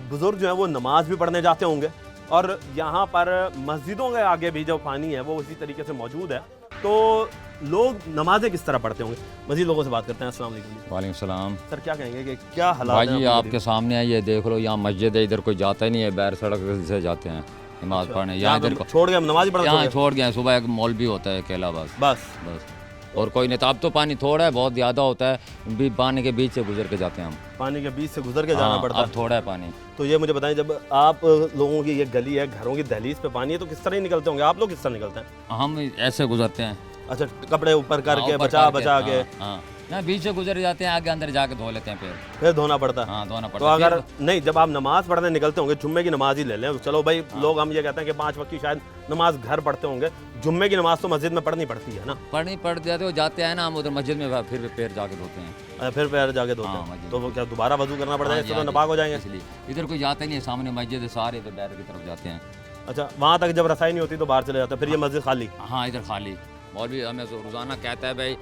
बुजुर्ग जो है वो नमाज भी पढ़ने जाते होंगे, और यहाँ पर मस्जिदों के आगे भी जो पानी है वो उसी तरीके से मौजूद है। तो लोग नमाजें किस तरह पढ़ते होंगे, मज़ीद लोगों से बात करते हैं। अस्सलाम वालेकुम। वालेकुम सलाम। सर क्या कहेंगे कि क्या हालात भाई हैं जी आपके आपके सामने है, ये देख लो, यहाँ मस्जिद है, इधर कोई जाता ही नहीं है, बैर सड़क से जाते हैं नमाज पढ़ने। यहाँ इधर छोड़ गए, नमाज पढ़ते यहाँ छोड़ गए, सुबह एक मौलवी होता है अकेला, बस और कोई नहीं। तो अब तो पानी थोड़ा है, बहुत ज़्यादा होता है, पानी के बीच से गुजर के जाते हैं हम, पानी के बीच से गुजर के जाना पड़ता है। अब थोड़ा है पानी। तो ये मुझे बताएं, जब आप लोगों की ये गली है, घरों की दहलीज पे पानी है, तो किस तरह निकलते होंगे आप लोग, किस तरह निकलते हैं? हम ऐसे गुजरते हैं। अच्छा, कपड़े ऊपर करके बचा के ना बीच से गुजर जाते हैं, आगे अंदर जाके धो लेते हैं, फिर धोना पड़ता है। हाँ धोना तो पड़ता है। अगर नहीं, जब आप नमाज पढ़ने निकलते होंगे, जुम्मे की नमाज ही ले लें, चलो भाई लोग हम ये कहते हैं कि 5 वक्त की शायद नमाज घर पढ़ते होंगे, जुम्मे की नमाज तो मस्जिद में पढ़नी पड़ती है ना। पढ़ जाते हो, जाते हैं ना हम उधर मस्जिद में, फिर पैर जाके धोते हैं। फिर पैर जाके धोते हैं, तो वो क्या दोबारा वजू करना पड़ता है, इससे तो नापाक हो जाएंगे। इसलिए इधर कोई जाता ही नहीं है, सामने मस्जिद है, सारे इधर डायरेक्ट की तरफ जाते हैं। अच्छा, वहाँ तक जब रसाई नहीं होती तो बाहर चले जाते हैं, फिर ये मस्जिद खाली? हाँ इधर खाली। मौलवी हमें रोज़ाना कहता है भाई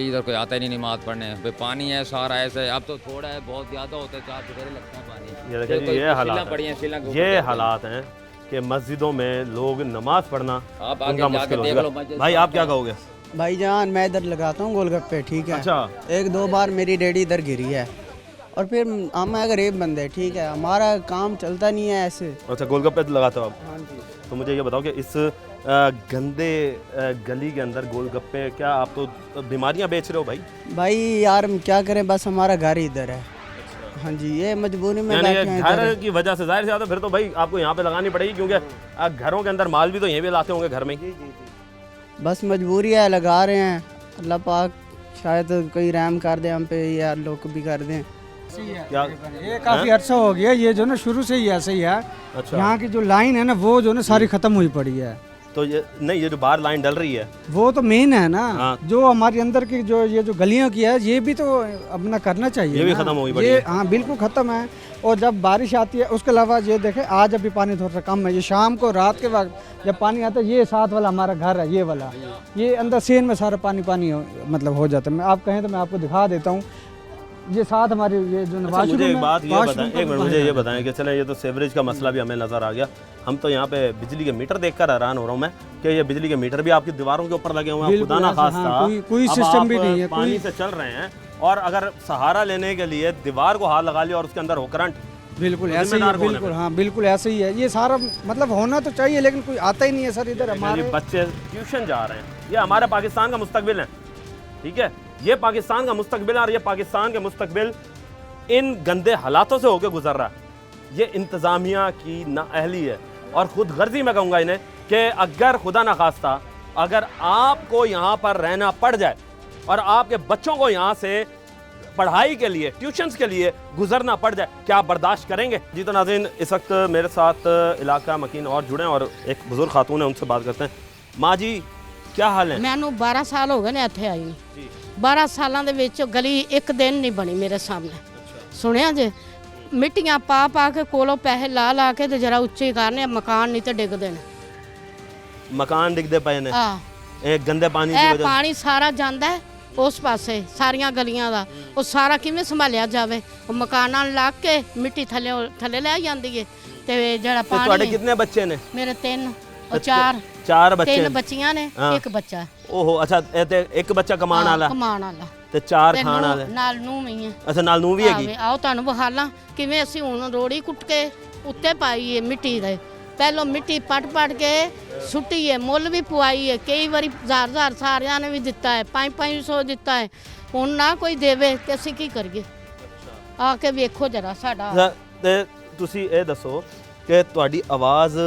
इधर कोई आता ही नहीं नमाज पढ़ने, भाई पानी है सारा ऐसे। अब तो थोड़ा है, बहुत ज़्यादा होता है, 4 चुफेरे लगता है पानी। ये देखिए, ये हालात हैं कि मस्जिदों में लोग नमाज पढ़ना उनका मुश्किल हो गया। भाई आप क्या कहोगे? भाईजान मैं इधर लगाता हूँ गोलगप्पे, ठीक है। अच्छा। 1-2 बार मेरी रेडी इधर गिरी है, और फिर हम गरीब बंदे, ठीक है, हमारा काम चलता नहीं है ऐसे। अच्छा, गोलगप्पे लगाते हो आप? हाँ जी। तो मुझे ये बताओ कि इस गंदे गली के अंदर गोलगप्पे, क्या आप तो बीमारियां बेच रहे हो भाई? भाई यार हम क्या करें, बस हमारा घर ही इधर है। हाँ जी, ये मजबूरी में बैठे हैं घर की वजह से, जाहिर सी बात है, फिर तो भाई आपको यहाँ पे लगानी पड़ेगी, क्योंकि घरों के अंदर माल भी तो यहीं पे लाते होंगे घर में। बस मजबूरी है, लगा रहे हैं। अल्लाह पाक शायद कोई रहम कर दे हम पे, या लोग भी कर दें। क्या ये काफ़ी अच्छा हो गया, ये जो ना शुरू से ही ऐसे ही है। अच्छा। यहाँ की जो लाइन है ना, वो जो ना सारी खत्म हुई पड़ी है। तो ये नहीं, ये जो बाहर लाइन डल रही है वो तो मेन है ना। हाँ। जो हमारे अंदर की जो ये जो गलियों की है, ये भी तो अपना करना चाहिए। ये भी खत्म हो गई पड़ी ये है। हाँ बिल्कुल खत्म है। और जब बारिश आती है, उसके अलावा ये देखें, आज अभी पानी थोड़ा सा कम है, ये शाम को रात के वक्त जब पानी आता है, ये साथ वाला हमारा घर है, ये वाला, ये अंदर सेन में सारा पानी मतलब हो जाता है। मैं आप कहें तो मैं आपको दिखा देता हूँ, ये साथ हमारे ये जो अच्छा, मुझे एक बात ये बताएं, एक मिनट मुझे ये बताएं कि चलें, ये तो सेवरेज का मसला भी हमें नज़र आ गया। हम तो यहाँ पे बिजली के मीटर देखकर हैरान हो रहा हूँ मैं कि ये बिजली के मीटर भी आपकी दीवारों के ऊपर लगे हुए हैं, खुदा ना खास्ता कोई सिस्टम भी नहीं है, पानी से चल रहे हैं, और अगर सहारा लेने के लिए दीवार को हाथ लगा लिया और उसके अंदर हो करंट, बिल्कुल ऐसे ही है। बिल्कुल हाँ, बिल्कुल ऐसे ही है। ये सारा मतलब होना तो चाहिए, लेकिन कोई आता ही नहीं है सर इधर। हमारे बच्चे ट्यूशन जा रहे हैं, ये हमारे पाकिस्तान का मुस्तकबिल है, ठीक है, ये पाकिस्तान का मुस्तकबिल है, और ये पाकिस्तान के मुस्तकबिल इन गंदे हालातों से होकर गुजर रहा है। ये इंतज़ामिया की नाअहली है, और खुद गर्जी में कहूँगा इन्हें कि अगर खुदा न खास्ता अगर आपको यहाँ पर रहना पड़ जाए और आपके बच्चों को यहाँ से पढ़ाई के लिए, ट्यूशन्स के लिए गुजरना पड़ जाए, क्या आप बर्दाश्त करेंगे? जी तो नाज़रीन, इस वक्त मेरे साथ इलाका मकीन और जुड़े हैं, और एक बुजुर्ग खातून है, उनसे बात करते हैं। माँ जी क्या हाल है? मैनू 12 साल हो गए ने इत्थे आई ਨੂੰ 12 ਸਾਲਾਂ ਦੇ ਵਿੱਚ ਗਲੀ ਇੱਕ ਦਿਨ ਨਹੀਂ ਬਣੀ ਮੇਰੇ ਸਾਹਮਣੇ। ਸੁਣਿਆ ਜੇ ਮਿੱਟੀਆਂ ਪਾ ਕੇ ਕੋਲੋਂ ਪੈਸੇ ਲਾ ਕੇ ਤੇ ਜਰਾ ਉੱਚੇ ਕਰਨੇ, ਮਕਾਨ ਨਹੀਂ ਤੇ ਡਿੱਗਦੇ ਨੇ। ਮਕਾਨ ਡਿੱਗਦੇ ਪਏ ਨੇ ਇਹ ਗੰਦੇ ਪਾਣੀ ਦੀ ਇਹ ਵਜ੍ਹਾ। ਪਾਣੀ ਸਾਰਾ ਜਾਂਦਾ ਹੈ ਉਸ ਪਾਸੇ, ਸਾਰੀਆਂ ਗਲੀਆਂ ਦਾ, ਉਹ ਸਾਰਾ ਕਿਵੇਂ ਸੰਭਾਲਿਆ ਜਾਵੇ? ਉਹ ਮਕਾਨਾਂ ਨੂੰ ਲੱਗ ਕੇ ਮਿੱਟੀ ਥੱਲੇ ਲੈ ਜਾਂਦੀ ਹੈ, ਤੇ ਜਿਹੜਾ ਪਾਣੀ। ਤੁਹਾਡੇ ਕਿੰਨੇ ਬੱਚੇ ਨੇ? ਮੇਰੇ 3 और 4 ਬੱਚੇ। 3 ਬੱਚੀਆਂ ਨੇ, ਇੱਕ ਬੱਚਾ। ओहो, अच्छा, ते एक बच्चा कमान वाला ते 4 खान वाले ਨਾਲ ਨੂੰ ਵੀ ਹੈ। अच्छा, ਨਾਲ ਨੂੰ ਵੀ ਹੈਗੀ। ਆਓ ਤੁਹਾਨੂੰ ਵਿਖਾਲਾਂ ਕਿਵੇਂ ਅਸੀਂ ਹੁਣ ਰੋੜੀ ਕੁੱਟ ਕੇ ਉੱਤੇ ਪਾਈ ਹੈ ਮਿੱਟੀ ਦੇ। ਪਹਿਲੋਂ ਮਿੱਟੀ ਪਟ ਕੇ ਸੁੱਟੀ ਹੈ, ਮੁੱਲ ਵੀ ਪਵਾਈ ਹੈ, ਕਈ ਵਾਰੀ 1000 ਸਾਰਿਆਂ ਨੇ ਵੀ ਦਿੱਤਾ ਹੈ, 500 ਦਿੱਤਾ ਹੈ। ਹੁਣ ਨਾ ਕੋਈ ਦੇਵੇ ਤੇ ਅਸੀਂ ਕੀ ਕਰੀਏ? ਆ ਕੇ ਵੇਖੋ ਜਰਾ ਸਾਡਾ। ਤੇ ਤੁਸੀਂ ਇਹ ਦੱਸੋ ਕਿ ਤੁਹਾਡੀ ਆਵਾਜ਼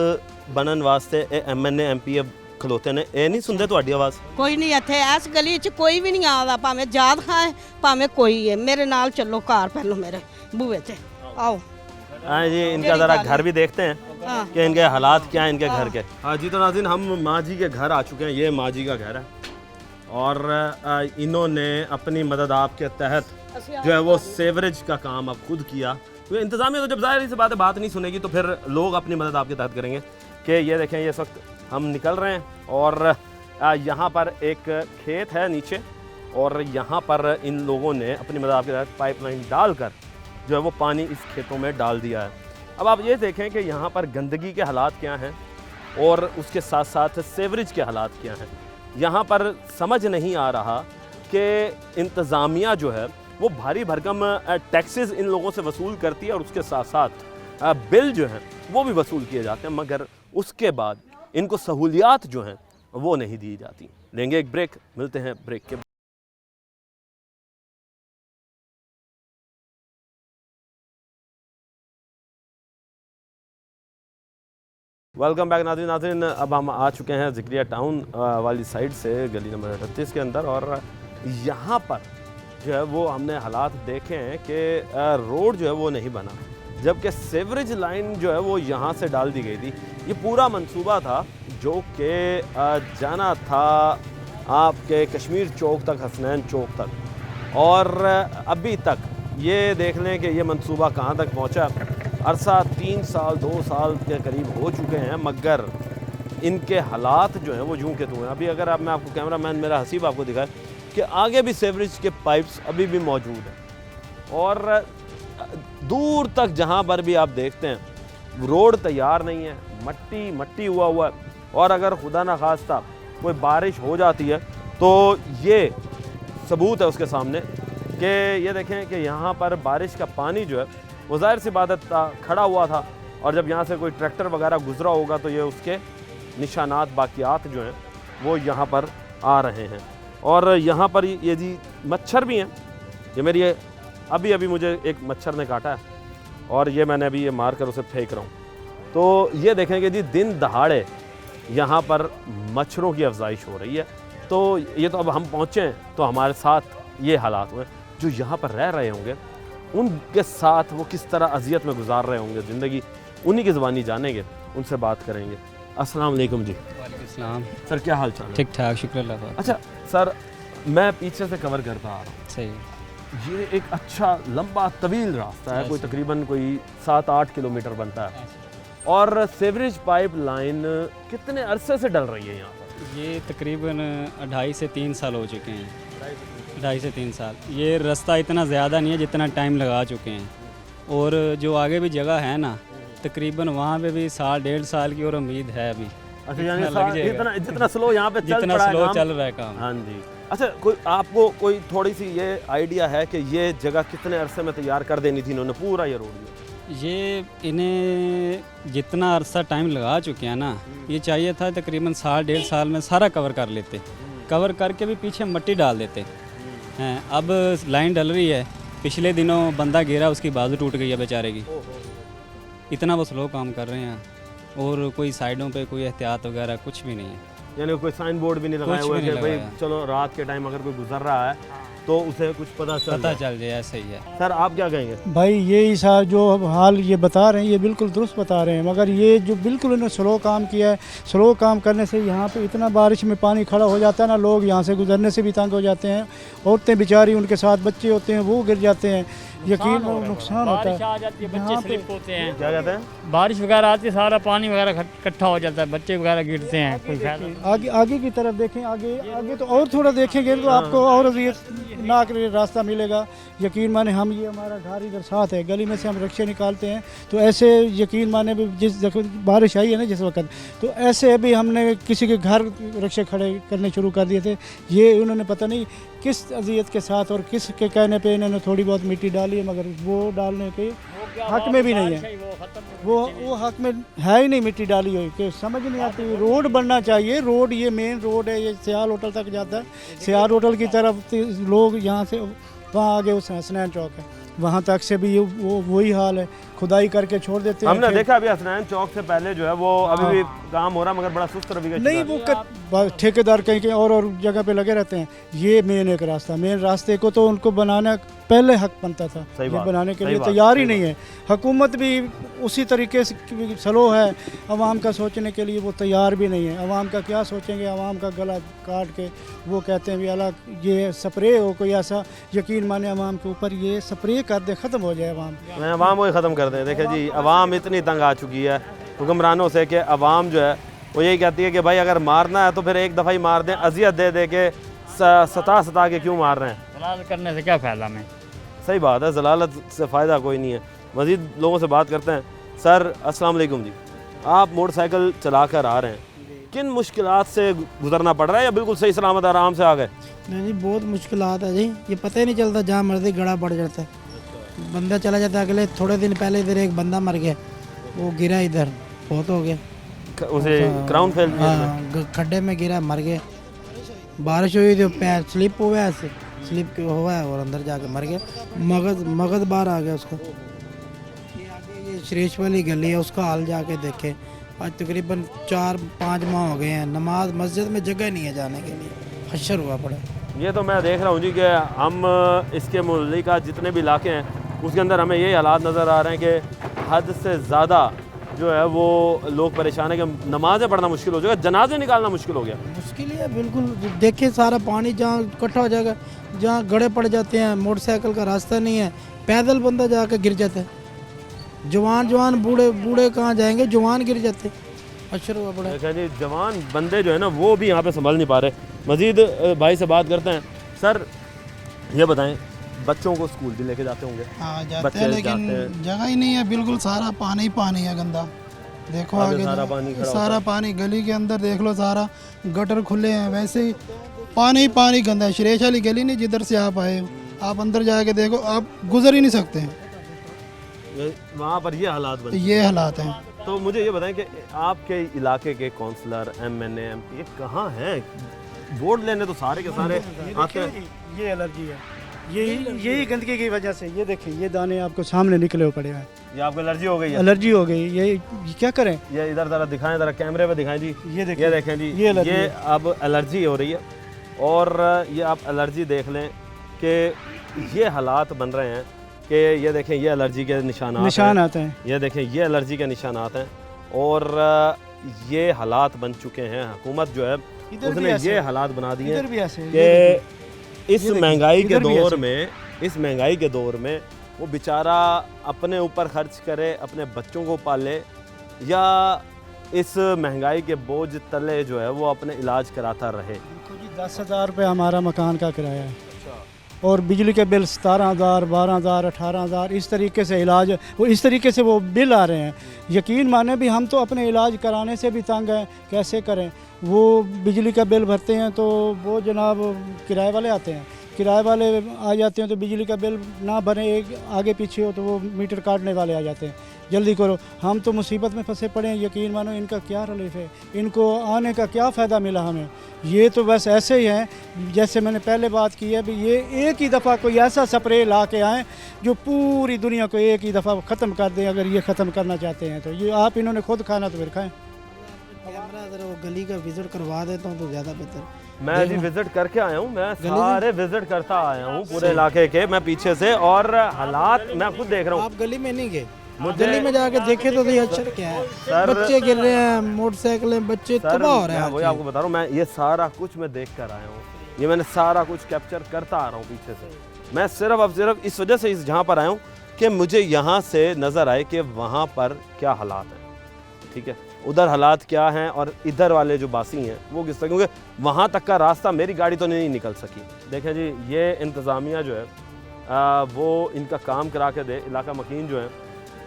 ਬਣਨ ਵਾਸਤੇ ਇਹ MNA MP ਖਲੋਤੇ ਨੇ, ਇਹ ਨਹੀਂ ਸੁਣਦੇ ਤੁਹਾਡੀ ਆਵਾਜ਼? ਕੋਈ ਨਹੀਂ ਇੱਥੇ ਇਸ ਗਲੀ 'ਚ ਕੋਈ ਵੀ ਨਹੀਂ ਆਉਂਦਾ, ਭਾਵੇਂ ਜਾਦ ਖਾਂ ਹੈ ਭਾਵੇਂ ਕੋਈ ਹੈ। ਮੇਰੇ ਨਾਲ ਚੱਲੋ ਘਰ, ਪਹਿਲੋਂ ਮੇਰੇ बूहे से आओ। हाँ जी, इनका ज़रा घर भी देखते हैं कि इनके हालात क्या हैं इनके घर के। हाँ जी, तो नाज़रीन हम माँ जी के घर आ चुके हैं। ये माँ जी का घर है, और इन्होंने अपनी मदद आपके तहत जो है वो सेवरेज का काम अब खुद किया। तो इंतज़ामिया तो जब ज़ाहिर सी बात है बात नहीं सुनेगी, तो फिर लोग अपनी मदद आपके तहत करेंगे। कि ये देखें, ये इस वक्त हम निकल रहे हैं और यहाँ पर एक खेत है नीचे और यहाँ पर इन लोगों ने अपनी मदद के तहत पाइपलाइन डालकर जो है वो पानी इस खेतों में डाल दिया है। अब आप ये देखें कि यहाँ पर गंदगी के हालात क्या हैं और उसके साथ साथ सेवरेज के हालात क्या हैं। यहाँ पर समझ नहीं आ रहा कि इंतज़ामिया जो है वो भारी भरकम टैक्सेस इन लोगों से वसूल करती है और उसके साथ साथ बिल जो हैं वो भी वसूल किए जाते हैं, मगर उसके बाद इनको सहूलियात जो हैं वो नहीं दी जाती। लेंगे एक ब्रेक, मिलते हैं ब्रेक के। वेलकम बैक नाज़रीन, अब हम आ चुके हैं ज़िक्रिया टाउन वाली साइड से गली नंबर 38 के अंदर और यहाँ पर जो है वो हमने हालात देखे हैं कि रोड जो है वो नहीं बना, जबकि सेवरेज लाइन जो है वो यहाँ से डाल दी गई थी। ये पूरा मंसूबा था जो कि जाना था आपके कश्मीर चौक तक, हसनैन चौक तक, और अभी तक ये देख लें कि ये मंसूबा कहाँ तक पहुँचा। अरसा 3 साल 2 साल के करीब हो चुके हैं, मगर इनके हालात जो हैं वो यूँ के तू हैं। अभी अगर मैं आपको कैमरा मैन मेरा हसीब आपको दिखाए कि आगे भी सेवरेज के पाइप्स अभी भी मौजूद हैं और दूर तक जहाँ पर भी आप देखते हैं रोड तैयार नहीं है, मट्टी मट्टी हुआ है। और अगर खुदा न खास्ता कोई बारिश हो जाती है तो ये सबूत है उसके सामने कि ये देखें कि यहाँ पर बारिश का पानी जो है वो ज़ाहिर सी बात है खड़ा हुआ था, और जब यहाँ से कोई ट्रैक्टर वगैरह गुजरा होगा तो ये उसके निशानात बाकियात जो हैं वो यहाँ पर आ रहे हैं। और यहाँ पर ये जी मच्छर भी हैं। ये मेरी अभी मुझे एक मच्छर ने काटा है और ये मैंने अभी ये मार कर उसे फेंक रहा हूँ। तो ये देखेंगे जी दिन दहाड़े यहाँ पर मच्छरों की अफजाइश हो रही है। तो ये तो अब हम पहुँचे हैं तो हमारे साथ ये हालात हुए। जो यहाँ पर रह रहे होंगे उनके साथ वो किस तरह अजियत में गुजार रहे होंगे ज़िंदगी, उन्हीं की ज़बानी जानेंगे, उनसे बात करेंगे। अस्सलाम वालेकुम जी। वालेकुम सर, क्या हाल चाल है? ठीक ठाक, शुक्र अल्लाह का। अच्छा सर, मैं पीछे से कवर करता आ रहा हूँ। सही। ये एक अच्छा लंबा तवील रास्ता है, कोई तकरीबन कोई 7-8 किलोमीटर बनता है। और सेवरेज पाइप लाइन कितने अरसे से डल रही है यहाँ पर? ये तकरीबन 2.5 से 3 साल हो चुके हैं। 2.5 से 3 साल। ये रास्ता इतना ज़्यादा नहीं है जितना टाइम लगा चुके हैं, और जो आगे भी जगह है ना तकरीबन वहाँ पे भी 1.5 साल की और उम्मीद है अभी। अच्छा, यानी जितना स्लो यहाँ पे चल रहा है काम। हाँ जी। अच्छा, कोई आपको कोई थोड़ी सी ये आइडिया है कि ये जगह कितने अरसे में तैयार कर देनी थी इन्होंने पूरा ये रोड? ये इन्हें जितना अरसा टाइम लगा चुके हैं ना, ये चाहिए था तकरीबन 1.5 साल में सारा कवर कर लेते, कवर करके भी पीछे मिट्टी डाल देते हैं। अब लाइन डल रही है, पिछले दिनों बंदा गिरा, उसकी बाजू टूट गई है बेचारे की। इतना वो स्लो काम कर रहे हैं और कोई साइडों पे कोई एहतियात वगैरह कुछ भी नहीं है। यानी कोई साइन बोर्ड भी नहीं लगाया हुआ है कि भाई चलो रात के टाइम अगर कोई गुजर रहा है तो उसे कुछ पता चल जाए। ऐसा ही है। सर, आप क्या कहेंगे? भाई यही सा जो हाल ये बता रहे हैं ये बिल्कुल दुरुस्त बता रहे हैं, मगर ये जो बिल्कुल इन्होंने स्लो काम किया है, स्लो काम करने से यहाँ पे इतना बारिश में पानी खड़ा हो जाता है ना, लोग यहाँ से गुजरने से भी तंग हो जाते हैं। औरतें बेचारी, उनके साथ बच्चे होते हैं, वो गिर जाते हैं, यकीन नुकसान होता है। आ जाती है, बच्चे स्लिप होते हैं। क्या कहते हैं? बारिश वगैरह आती है, सारा पानी वगैरह इकट्ठा हो जाता है, बच्चे वगैरह गिरते हैं। कोई फायदा आगे की तरफ देखें, आगे तो और थोड़ा देखेंगे तो आपको और नाक रास्ता मिलेगा। यकीन माने हम ये हमारा घर इधर साथ है, गली में से हम रिक्शे निकालते हैं तो ऐसे यकीन माने भी जिस बारिश आई है ना जिस वक्त, तो ऐसे भी हमने किसी के घर रिक्शे खड़े करने शुरू कर दिए थे। ये उन्होंने पता नहीं किस अजियत के साथ और किस के कहने पे इन्होंने थोड़ी बहुत मिट्टी डाली है, मगर वो डालने के हक में भी नहीं है। वो हक में है ही नहीं मिट्टी डाली हुई, कि समझ नहीं आती। रोड बनना चाहिए, रोड ये मेन रोड है, ये सियाल होटल तक जाता है। सियाल होटल की तरफ लोग यहाँ से वहाँ आगे उस हसनैन चौक है, वहाँ तक से भी वही हाल है, खुदाई करके छोड़ देते हैं। हमने देखा अभी हसनैन चौक से पहले जो है वो अभी भी काम हो रहा है, मगर बड़ा सुस्त रवैया नहीं। वो ठेकेदार कहीं और जगह पे लगे रहते हैं। ये मेन एक रास्ता, मेन रास्ते को तो उनको बनाना पहले हक बनता था, ये बनाने के लिए तैयार ही नहीं है। हुकूमत भी उसी तरीके से स्लो है, आवाम का सोचने के लिए वो तैयार भी नहीं है। आवाम का क्या सोचेंगे, आवाम का गला काट के वो कहते हैं भी अल्लाह ये स्प्रे हो कोई ऐसा, यकीन माने आवाम के ऊपर ये स्प्रे कर दे, ख़त्म हो जाए आवाम वही ख़त्म कर दें। देखिए जी, आवाम इतनी तंग आ चुकी है हुक्मरानों से कि आवाम जो है वो यही कहती है कि भाई अगर मारना है तो फिर एक दफ़ा ही मार दें, अजियत दे दे के सता के क्यों मार रहे हैं। जलालत करने से क्या फ़ायदा में। सही बात है, जलालत से फ़ायदा कोई नहीं है। मज़ीद लोगों से बात करते हैं। सर अस्सलाम वालेकुम जी, आप मोटरसाइकिल चला कर आ रहे हैं, किन मुश्किलात से गुजरना पड़ रहा है या बिल्कुल सही सलामत आराम से आ गए? नहीं जी, बहुत मुश्किलात है जी, ये पता ही नहीं चलता, जहाँ मर्जी गड़ा पड़ जाता है, बंदा चला जाता है। अगले थोड़े दिन पहले इधर एक बंदा मर गया, वो गिरा इधर, बहुत हो गया उसे क्राउन फेल, खड्डे में गिरा, मर गया। बारिश हुई तो पैर स्लिप हुआ, ऐसे स्लिप हुआ है और अंदर जाके मर गया, मगज बाहर आ गया उसका। ये श्रेष्ठ वाली गली है, उसका हाल जाके देखे, आज तकरीबन 4-5 माह हो गए हैं, नमाज मस्जिद में जगह नहीं है जाने के लिए, हशर हुआ पड़ा। ये तो मैं देख रहा हूँ जी कि हम इसके मुल्लिका जितने भी इलाके हैं उसके अंदर हमें यही हालात नज़र आ रहे हैं कि हद से ज़्यादा जो है वो लोग परेशान है कि नमाज़ें पढ़ना मुश्किल हो जाएगा, जनाजे निकालना मुश्किल हो गया। मुश्किल है बिल्कुल, देखिए सारा पानी जहाँ इकट्ठा हो जाएगा, जहाँ गड़े पड़ जाते हैं, मोटरसाइकिल का रास्ता नहीं है, पैदल बंदा जाकर गिर जाता है, जवान बूढ़े कहाँ जाएंगे, जवान गिर जाते, अशर हुआ पड़ा। देखा जी, जवान बंदे जो है ना वो भी यहाँ पे संभल नहीं पा रहे। मज़ीद भाई से बात करते हैं। सर ये बताएं, बच्चों को स्कूल भी लेके जाते होंगे? हाँ जाते हैं, लेकिन जगह ही नहीं है, बिल्कुल सारा पानी पानी है गंदा। देखो आगे सारा पानी गली के अंदर देख लो, सारा गटर खुले हैं, वैसे ही पानी गंदा है। श्रेष्ठ वाली गली नहीं जिधर से आप आए हो, आप अंदर जाके देखो, आप गुजर ही नहीं सकते हैं, वहाँ पर ये हालात बने, ये हालात हैं। तो मुझे ये बताएं कि आपके इलाके के काउंसलर MNA MP कहाँ हैं? वोट लेने तो सारे के सारे आते हैं। ये एलर्जी है, यही गंदगी की वजह से, ये देखिए ये दाने आपको सामने निकले हुए पड़े हैं, ये आपको एलर्जी हो गई है? एलर्जी हो गई, ये क्या करें? ये इधर ज़रा दिखाएं, ज़रा कैमरे पे दिखाएं जी, ये देखें जी, ये अब एलर्जी हो रही है। और ये आप एलर्जी देख लें कि ये हालात बन रहे हैं कि ये देखें, ये एलर्जी के निशान आते हैं, ये देखें ये एलर्जी के निशानात हैं। और ये हालात बन चुके हैं, हुकूमत जो है उसने ये हालात बना दिए कि इस महंगाई के दौर में वो बेचारा अपने ऊपर खर्च करे, अपने बच्चों को पाले, या इस महंगाई के बोझ तले जो है वो अपने इलाज कराता रहे। 10,000 रुपये हमारा मकान का किराया है, और बिजली के बिल 17,000, 12,000, 18,000, इस तरीके से इलाज, वो इस तरीके से वो बिल आ रहे हैं। यकीन माने भी हम तो अपने इलाज कराने से भी तंग हैं, कैसे करें? वो बिजली का बिल भरते हैं तो वो जनाब किराए वाले आते हैं, किराए वाले आ जाते हैं तो बिजली का बिल ना भरें, एक आगे पीछे हो तो वो मीटर काटने वाले आ जाते हैं, जल्दी करो। हम तो मुसीबत में फंसे पड़े हैं, यकीन मानो इनका क्या रिलीफ है, इनको आने का क्या फ़ायदा मिला हमें? ये तो बस ऐसे ही हैं जैसे मैंने पहले बात की है भी, ये एक ही दफ़ा कोई ऐसा स्प्रे ला के आएँ जो पूरी दुनिया को एक ही दफ़ा ख़त्म कर दें। अगर ये ख़त्म करना चाहते हैं तो ये आप इन्होंने खुद खाना तो फिर खाएँ। कैमरा अगर वो गली का विजिट करवा देता हूँ तो ज़्यादा बेहतर। मैं जी विजिट करके आया हूँ, मैं सारे विजिट करता आया हूँ पूरे इलाके के, मैं पीछे से, और हालात मैं खुद देख रहा हूँ। आप गली में नहीं गए? गली में जाके देखे तो ये अच्छा क्या है, बच्चे गिर रहे हैं, मोटरसाइकिलें, बच्चे तबाह हो रहे हैं। वही आपको बता रहा हूँ, मैं ये सारा कुछ मैं देख कर आया हूँ, ये मैंने सारा कुछ कैप्चर करता आ रहा हूँ पीछे से। मैं सिर्फ इस वजह से जहाँ पर आया हूँ कि मुझे यहाँ से नज़र आए कि वहाँ पर क्या हालात हैं, ठीक है, उधर हालात क्या हैं और इधर वाले जो बासी हैं वो किस तरह, क्योंकि वहाँ तक का रास्ता मेरी गाड़ी तो नहीं निकल सकी। देखें जी, ये इंतज़ामिया जो है वो इनका काम करा के दे। इलाका मकीन जो है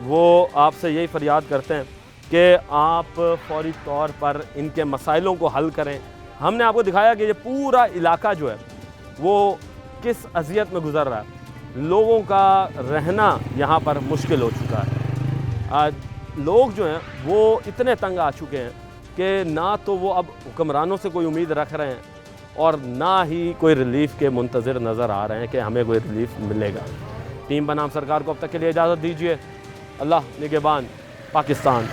वो आपसे यही फरियाद करते हैं कि आप फौरी तौर पर इनके मसाइलों को हल करें। हमने आपको दिखाया कि ये पूरा इलाका जो है वो किस अज़ियत में गुज़र रहा है, लोगों का रहना यहाँ पर मुश्किल हो चुका है। लोग जो हैं वो इतने तंग आ चुके हैं कि ना तो वो अब हुक्मरानों से कोई उम्मीद रख रहे हैं और ना ही कोई रिलीफ़ के मुंतज़िर नज़र आ रहे हैं कि हमें कोई रिलीफ़ मिलेगा। टीम बनाम सरकार को अब तक के लिए इजाज़त दीजिए। अल्लाह निगहबान पाकिस्तान।